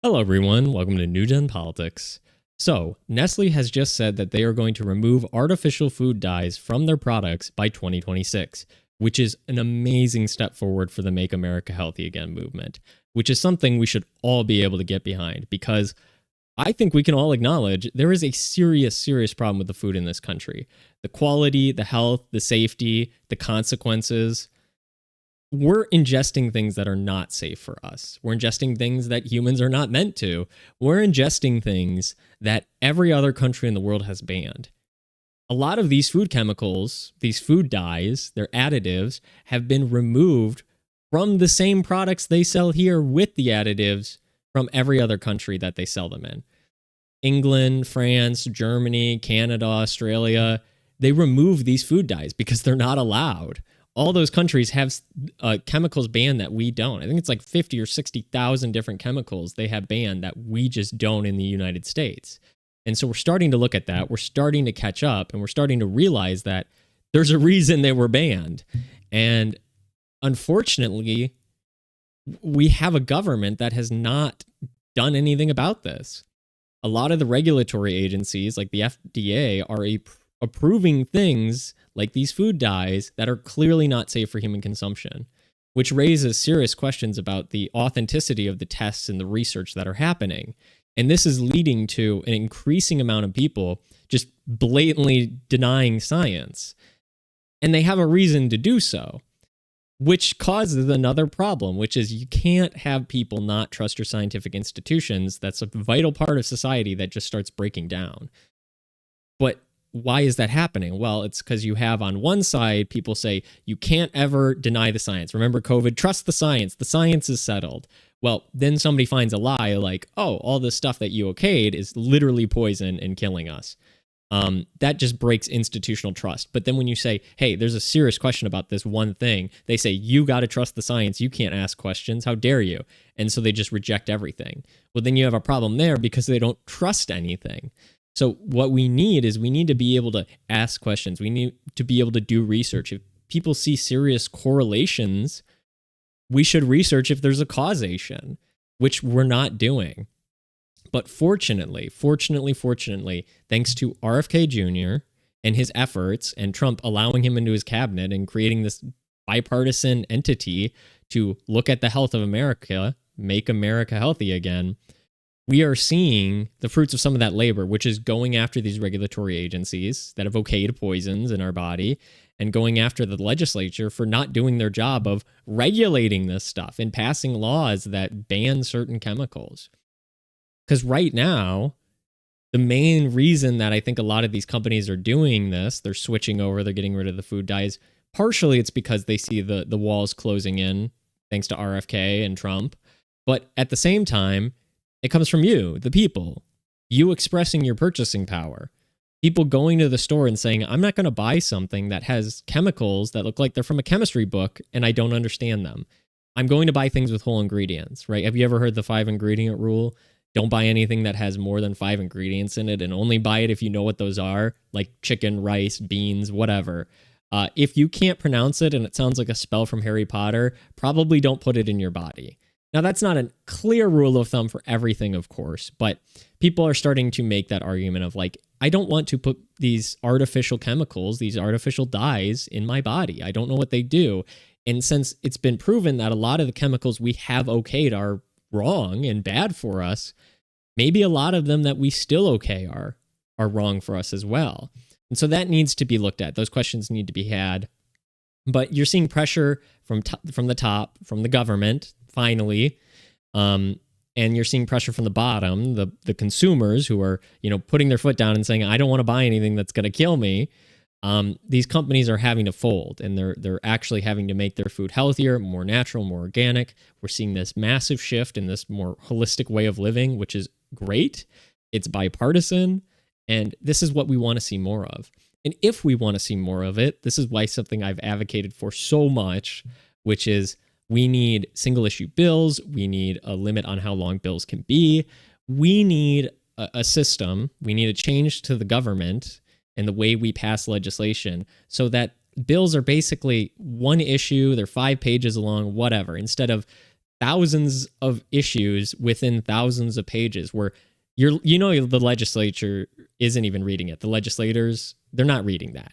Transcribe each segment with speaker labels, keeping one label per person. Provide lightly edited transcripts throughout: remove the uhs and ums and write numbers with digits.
Speaker 1: Hello, everyone. Welcome to New Gen Politics. So, Nestle has just said that they are going to remove artificial food dyes from their products by 2026, which is an amazing step forward for the Make America Healthy Again movement, which is something we should all be able to get behind because I think we can all acknowledge there is a serious problem with the food in this country. The quality, the health, the safety, the consequences. We're ingesting things that are not safe for us. We're ingesting things that humans are not meant to. We're ingesting things that every other country in the world has banned. A lot of these food chemicals, these food dyes, their additives, have been removed from the same products they sell here with the additives from every other country that they sell them in. England, France, Germany, Canada, Australia, they remove these food dyes because they're not allowed. All those countries have chemicals banned that we don't. I think it's like 50 or 60,000 different chemicals they have banned that we just don't in the United States. And so we're starting to look at that. We're starting to catch up, and we're starting to realize that there's a reason they were banned. And unfortunately, we have a government that has not done anything about this. A lot of the regulatory agencies, like the FDA, are approving things like these food dyes that are clearly not safe for human consumption, which raises serious questions about the authenticity of the tests and the research that are happening. And this is leading to an increasing amount of people just blatantly denying science. And they have a reason to do so, which causes another problem, which is you can't have people not trust your scientific institutions. That's a vital part of society that just starts breaking down. But why is that happening? Well, it's because you have on one side, people say, you can't ever deny the science. Remember COVID, trust the science is settled. Well, then somebody finds a lie like, oh, all this stuff that you okayed is literally poison and killing us. That just breaks institutional trust. But then when you say, hey, there's a serious question about this one thing, they say, you got to trust the science. You can't ask questions. How dare you? And so they just reject everything. Well, then you have a problem there because they don't trust anything. So what we need is we need to be able to ask questions. We need to be able to do research. If people see serious correlations, we should research if there's a causation, which we're not doing. But fortunately, thanks to RFK Jr. and his efforts and Trump allowing him into his cabinet and creating this bipartisan entity to look at the health of America, make America healthy again, we are seeing the fruits of some of that labor, which is going after these regulatory agencies that have okayed poisons in our body and going after the legislature for not doing their job of regulating this stuff and passing laws that ban certain chemicals. Because right now, the main reason that I think a lot of these companies are doing this, they're switching over, they're getting rid of the food dyes, partially it's because they see the walls closing in thanks to RFK and Trump. But at the same time, it comes from you, the people, you expressing your purchasing power. People going to the store and saying, I'm not going to buy something that has chemicals that look like they're from a chemistry book and I don't understand them. I'm going to buy things with whole ingredients, right? Have you ever heard the 5-ingredient rule? Don't buy anything that has more than 5 ingredients in it and only buy it if you know what those are, like chicken, rice, beans, whatever. If you can't pronounce it and it sounds like a spell from Harry Potter, probably don't put it in your body. Now, that's not a clear rule of thumb for everything, of course, but people are starting to make that argument of like, I don't want to put these artificial chemicals, these artificial dyes in my body. I don't know what they do. And since it's been proven that a lot of the chemicals we have okayed are wrong and bad for us, maybe a lot of them that we still okay are wrong for us as well. And so that needs to be looked at. Those questions need to be had. But you're seeing pressure from the top, from the government, finally, and you're seeing pressure from the bottom, the consumers who are putting their foot down and saying, I don't want to buy anything that's going to kill me. These companies are having to fold, and they're actually having to make their food healthier, more natural, more organic. We're seeing this massive shift in this more holistic way of living, which is great. It's bipartisan, and this is what we want to see more of. And if we want to see more of it, this is why something I've advocated for so much, which is we need single issue bills. We need a limit on how long bills can be. We need a system. We need a change to the government and the way we pass legislation so that bills are basically one issue. They're 5 pages long, whatever, instead of thousands of issues within thousands of pages where the legislature isn't even reading it. The legislators, they're not reading that.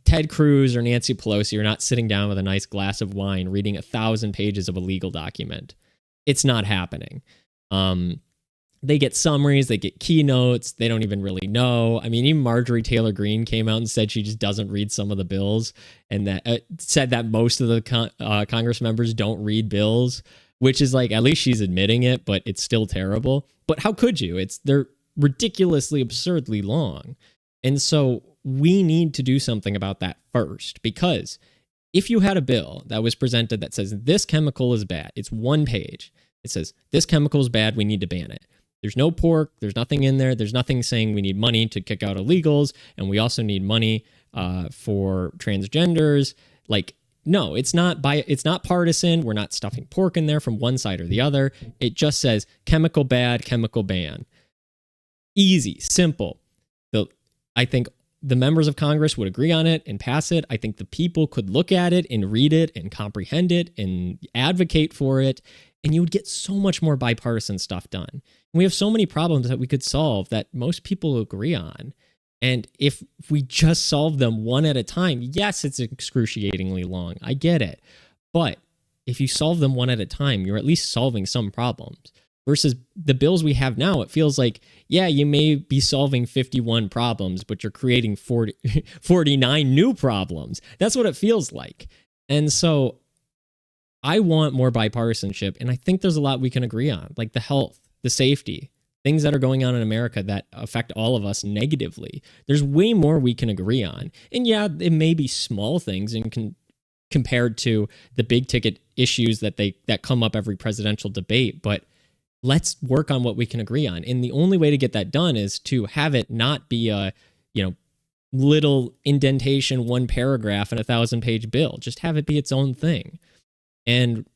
Speaker 1: Ted Cruz or Nancy Pelosi are not sitting down with a nice glass of wine reading 1,000 pages of a legal document. It's not happening. They get summaries, they get keynotes, they don't even really know. I mean, even Marjorie Taylor Greene came out and said she just doesn't read some of the bills, and that said that most of the Congress members don't read bills, which is like, at least she's admitting it, but it's still terrible. But how could you? They're ridiculously, absurdly long. And so we need to do something about that first, because if you had a bill that was presented that says this chemical is bad, it's one page. It says this chemical is bad, we need to ban it. There's no pork, there's nothing in there, there's nothing saying we need money to kick out illegals, and we also need money for transgenders. Like, no, it's not partisan. We're not stuffing pork in there from one side or the other. It just says chemical bad, chemical ban. Easy, simple. I think the members of Congress would agree on it and pass it. I think the people could look at it and read it and comprehend it and advocate for it, and you would get so much more bipartisan stuff done. And we have so many problems that we could solve that most people agree on. And if we just solve them one at a time, yes, it's excruciatingly long. I get it. But if you solve them one at a time, you're at least solving some problems. Versus the bills we have now, it feels like, yeah, you may be solving 51 problems, but you're creating 49 new problems. That's what it feels like. And so I want more bipartisanship, and I think there's a lot we can agree on, like the health, the safety, things that are going on in America that affect all of us negatively. There's way more we can agree on. And yeah, it may be small things compared to the big ticket issues that come up every presidential debate, but let's work on what we can agree on. And the only way to get that done is to have it not be a, little indentation, one paragraph in a 1,000-page bill. Just have it be its own thing. And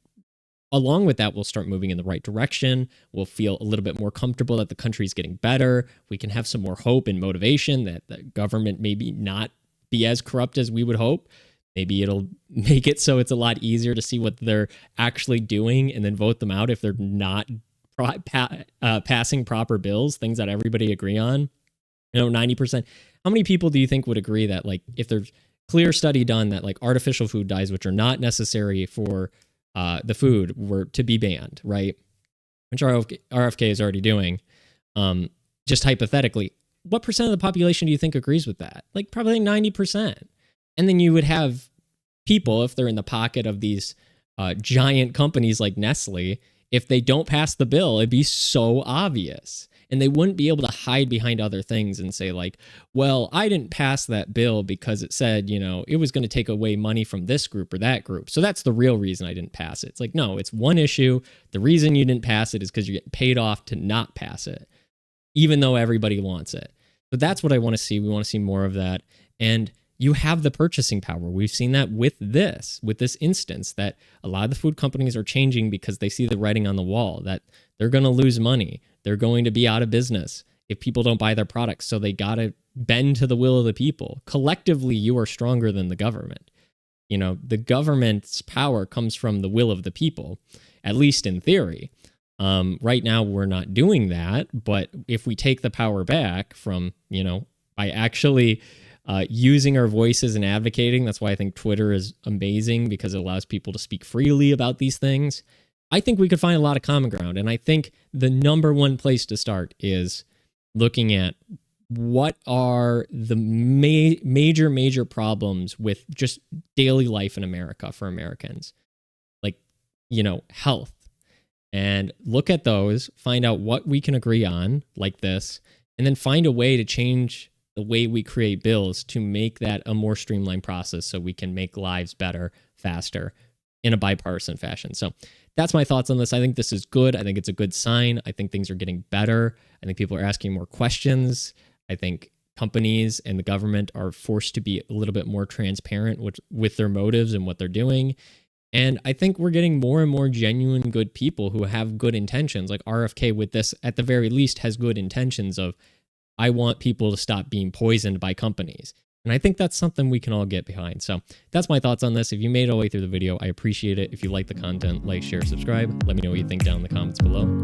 Speaker 1: along with that, we'll start moving in the right direction. We'll feel a little bit more comfortable that the country's getting better. We can have some more hope and motivation that the government maybe not be as corrupt as we would hope. Maybe it'll make it so it's a lot easier to see what they're actually doing and then vote them out if they're not passing proper bills, things that everybody agree on. 90%. How many people do you think would agree that, like, if there's clear study done that, like, artificial food dyes, which are not necessary for the food, were to be banned, right? Which RFK is already doing. Just hypothetically, what percent of the population do you think agrees with that? Like, probably 90%. And then you would have people, if they're in the pocket of these giant companies like Nestle, if they don't pass the bill, it'd be so obvious. And they wouldn't be able to hide behind other things and say, like, well, I didn't pass that bill because it said, it was going to take away money from this group or that group. So that's the real reason I didn't pass it. It's like, no, it's one issue. The reason you didn't pass it is because you're getting paid off to not pass it, even though everybody wants it. So that's what I want to see. We want to see more of that. And you have the purchasing power. We've seen that with this instance, that a lot of the food companies are changing because they see the writing on the wall that they're going to lose money. They're going to be out of business if people don't buy their products. So they got to bend to the will of the people. Collectively, you are stronger than the government. The government's power comes from the will of the people, at least in theory. Right now, we're not doing that. But if we take the power back from, by actually using our voices and advocating, that's why I think Twitter is amazing, because it allows people to speak freely about these things. I think we could find a lot of common ground. And I think the number one place to start is looking at what are the major problems with just daily life in America for Americans, like, health, and look at those, find out what we can agree on like this, and then find a way to change the way we create bills to make that a more streamlined process so we can make lives better, faster, in a bipartisan fashion. So that's my thoughts on this. I think this is good. I think it's a good sign. I think things are getting better. I think people are asking more questions. I think companies and the government are forced to be a little bit more transparent with their motives and what they're doing. And I think we're getting more and more genuine good people who have good intentions. Like RFK with this, at the very least, has good intentions of, I want people to stop being poisoned by companies. And I think that's something we can all get behind. So that's my thoughts on this. If you made it all the way through the video, I appreciate it. If you like the content, like, share, subscribe. Let me know what you think down in the comments below.